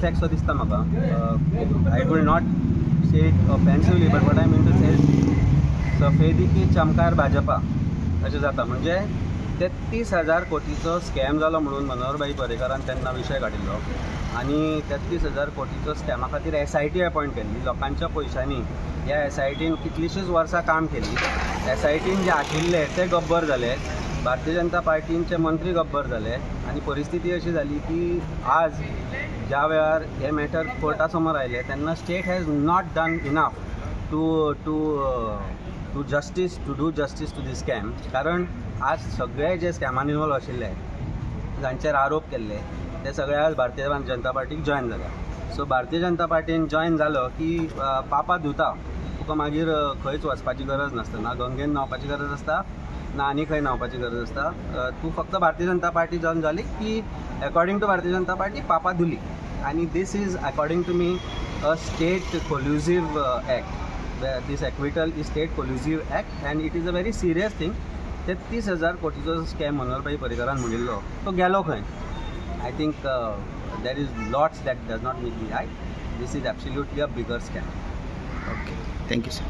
Fact सो दिसता म्हाका. I will not say it offensively, but what I mean to say सफेदी की चमकार भाजपा अशें जाता. म्हणजे 33,000 कोटीचो स्कॅम जालो म्हणून मनोहरभाई पर्रीकारान तेन्ना विशय काडिल्लो आनी 33,000 कोटीचो स्कॅमा खातीर SIT अपॉयंट केल्ली. लोकांच्या पयशांनी ह्या SITन कितलींशींच वर्सां काम केली. SITन जे आशिल्ले ते गब्बर जाले, भारतीय जनता पार्टीचे मंत्री गब्बर जाले आनी परिस्थिती अशी जाली की आज ज्या वेळार हे मॅटर कोर्टा समोर आयले तेन्ना state has not done enough to do justice to the scam. कारण आज सगळे जे स्कॅमान इन्वॉल्व आशिल्ले, जांचेर आरोप केल्ले, ते सगळे आज भारतीय जनता पार्टीक जॉयन जाल्या. सो भारतीय जनता पार्टीन जॉयन जालो की पापा धुता, तुका मागीर खंयच वचपाची गरज नासता, ना गंगेन न्हांवपाची गरज आसता ना आनी खंय न्हांवपाची गरज आसता. तूं फक्त भारतीय जनता पार्टी जॉयन जाली की according to Bharatiya Janata party पापा धुली. आनी this is according to me a state collusive act. This acquittal is state collusive act and it is a very serious thing. 33,000 कोटीचो स्कॅम मनोहरभाई पर्रीकारान म्हणिल्लो तो गेलो खंय. I think there is lots that does not meet the eye. This is absolutely a bigger scam. Okay, thank you sir.